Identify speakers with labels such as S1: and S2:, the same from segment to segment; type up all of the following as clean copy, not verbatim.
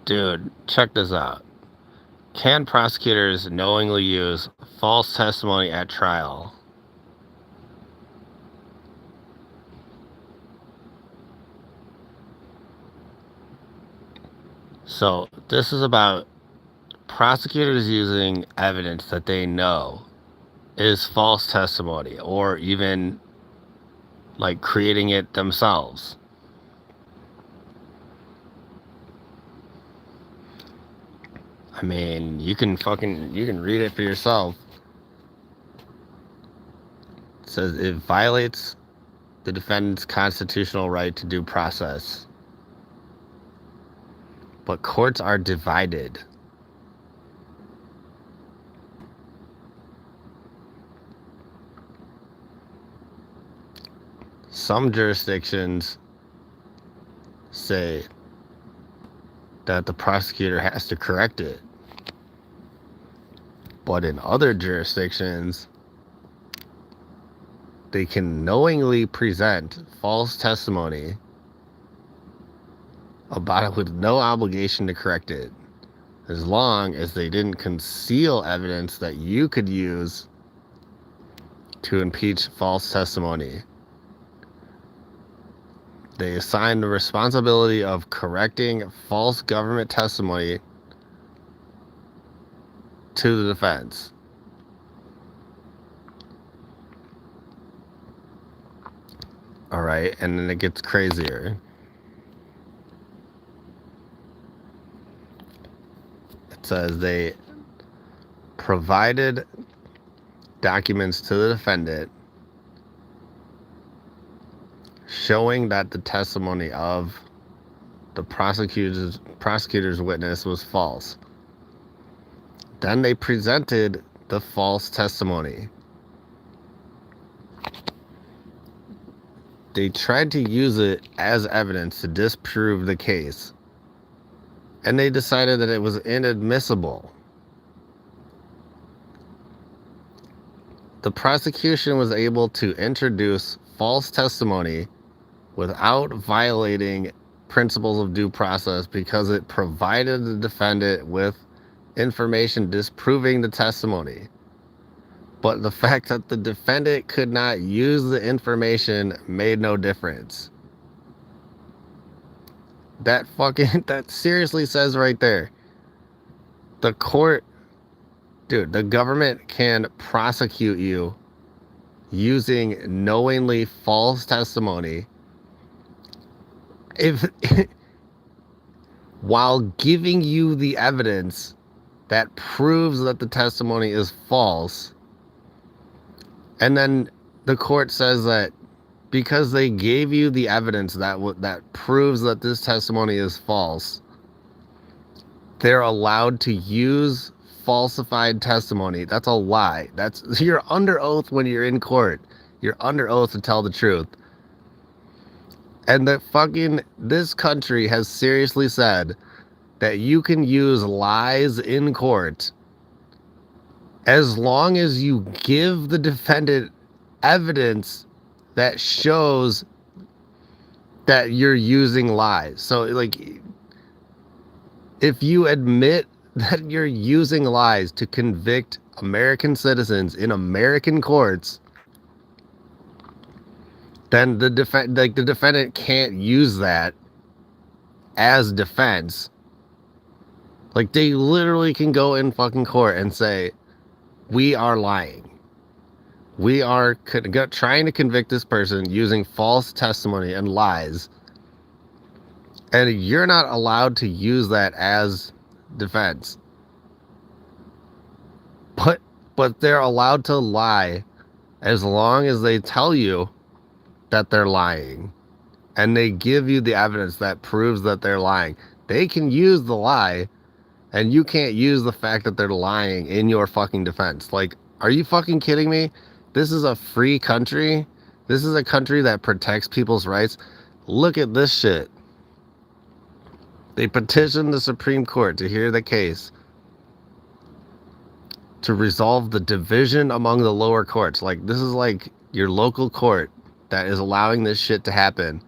S1: Dude, check this out. Can prosecutors knowingly use false testimony at trial? So, this is about prosecutors using evidence that they know is false testimony, or even like creating it themselves. I mean, you can read it for yourself. It says it violates the defendant's constitutional right to due process. But courts are divided. Some jurisdictions say that the prosecutor has to correct it. But in other jurisdictions, they can knowingly present false testimony about it with no obligation to correct it, as long as they didn't conceal evidence that you could use to impeach false testimony. They assign the responsibility of correcting false government testimony to the defense. All right, and then it gets crazier. It says they provided documents to the defendant showing that the testimony of the prosecutor's witness was false. Then they presented the false testimony. They tried to use it as evidence to disprove the case, and they decided that it was inadmissible. The prosecution was able to introduce false testimony without violating principles of due process because it provided the defendant with information disproving the testimony. But the fact that the defendant could not use the information made no difference. That seriously says right there, the court, dude, the government can prosecute you using knowingly false testimony if while giving you the evidence that proves that the testimony is false. And then the court says that because they gave you the evidence that proves that this testimony is false, they're allowed to use falsified testimony. That's a lie. You're under oath when you're in court. You're under oath to tell the truth. And this country has seriously said that you can use lies in court as long as you give the defendant evidence that shows that you're using lies. So, like, if you admit that you're using lies to convict American citizens in American courts, then the defendant can't use that as defense. Like, they literally can go in fucking court and say, we are lying. We are trying to convict this person using false testimony and lies. And you're not allowed to use that as defense. But they're allowed to lie as long as they tell you that they're lying. And they give you the evidence that proves that they're lying. They can use the lie, and you can't use the fact that they're lying in your fucking defense. Like, are you fucking kidding me? This is a free country. This is a country that protects people's rights. Look at this shit. They petitioned the Supreme Court to hear the case to resolve the division among the lower courts. Like, this is like your local court that is allowing this shit to happen.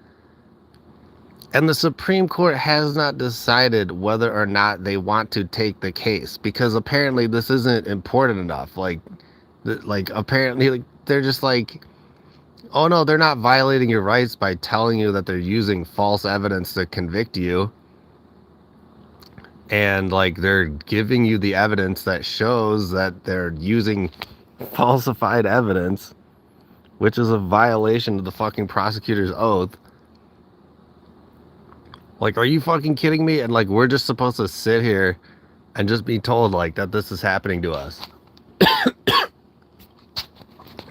S1: And the Supreme Court has not decided whether or not they want to take the case, because apparently this isn't important enough. Like apparently like, they're just like, oh no, they're not violating your rights by telling you that they're using false evidence to convict you. And like they're giving you the evidence that shows that they're using falsified evidence, which is a violation of the fucking prosecutor's oath. Like, are you fucking kidding me? And like, we're just supposed to sit here and just be told like that this is happening to us.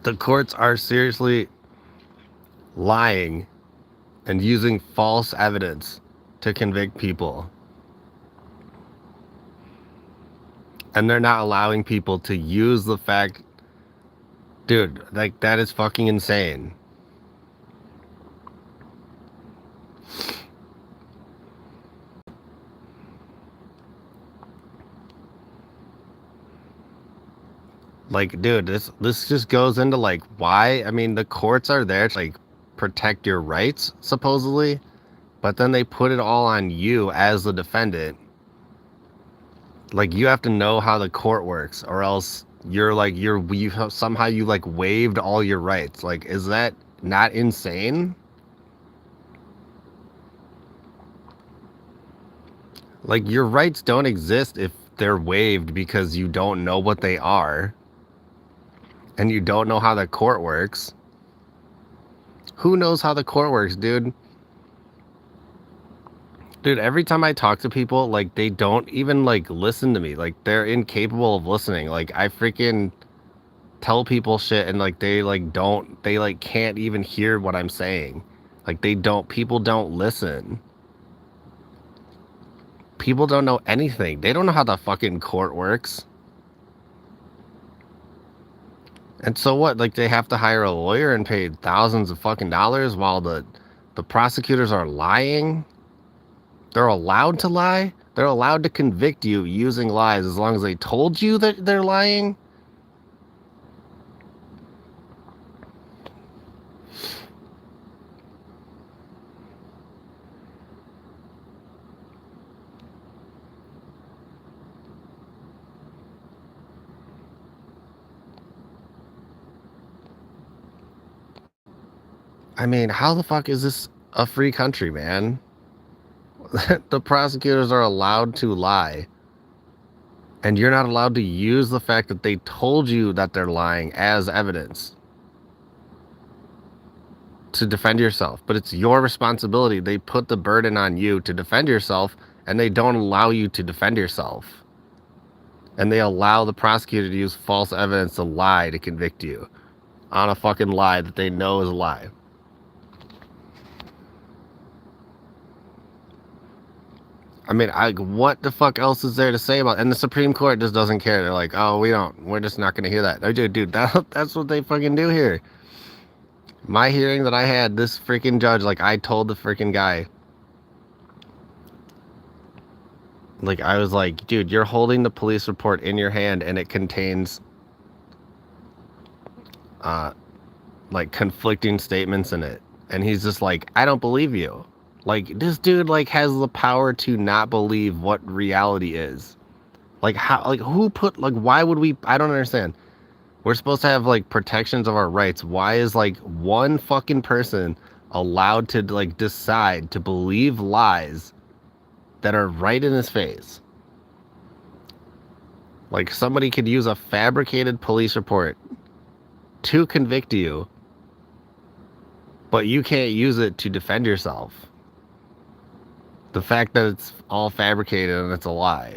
S1: The courts are seriously lying and using false evidence to convict people. And they're not allowing people to use the fact, dude, like that is fucking insane. Like, dude, this just goes into like why, I mean, the courts are there to like protect your rights, supposedly, but then they put it all on you as the defendant. Like, you have to know how the court works, or else you're like, you somehow you like waived all your rights. Like, is that not insane? Like, your rights don't exist if they're waived because you don't know what they are. And you don't know how the court works. Who knows how the court works, dude? Dude, every time I talk to people, like, they don't even, like, listen to me. Like, they're incapable of listening. Like, I freaking tell people shit and, like, they, like, don't, they, like, can't even hear what I'm saying. Like, people don't listen. People don't know anything. They don't know how the fucking court works. And so what? Like, they have to hire a lawyer and pay thousands of fucking dollars while the prosecutors are lying? They're allowed to lie? They're allowed to convict you using lies as long as they told you that they're lying? I mean, how the fuck is this a free country, man? The prosecutors are allowed to lie. And you're not allowed to use the fact that they told you that they're lying as evidence to defend yourself. But it's your responsibility. They put the burden on you to defend yourself, and they don't allow you to defend yourself. And they allow the prosecutor to use false evidence to lie to convict you on a fucking lie that they know is a lie. I mean, what the fuck else is there to say about it? And the Supreme Court just doesn't care. They're like, oh, we're just not going to hear that. Dude, that's what they fucking do here. My hearing that I had, this freaking judge, like, I told the freaking guy, like, I was like, dude, you're holding the police report in your hand and it contains, like, conflicting statements in it. And he's just like, I don't believe you. Like, this dude, like, has the power to not believe what reality is. Like, how, like, who put, like, why would we, I don't understand. We're supposed to have, like, protections of our rights. Why is, like, one fucking person allowed to, like, decide to believe lies that are right in his face? Like, somebody could use a fabricated police report to convict you, but you can't use it to defend yourself. The fact that it's all fabricated and it's a lie.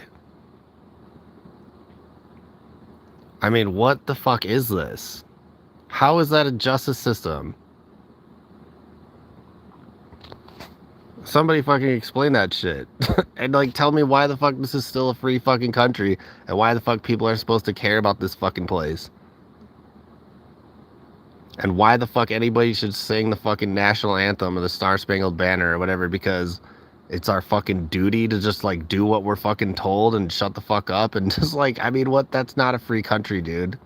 S1: I mean, what the fuck is this? How is that a justice system? Somebody fucking explain that shit. And, like, tell me why the fuck this is still a free fucking country and why the fuck people are supposed to care about this fucking place. And why the fuck anybody should sing the fucking national anthem or the Star Spangled Banner or whatever, because it's our fucking duty to just, like, do what we're fucking told and shut the fuck up and just, like, I mean, what? That's not a free country, dude.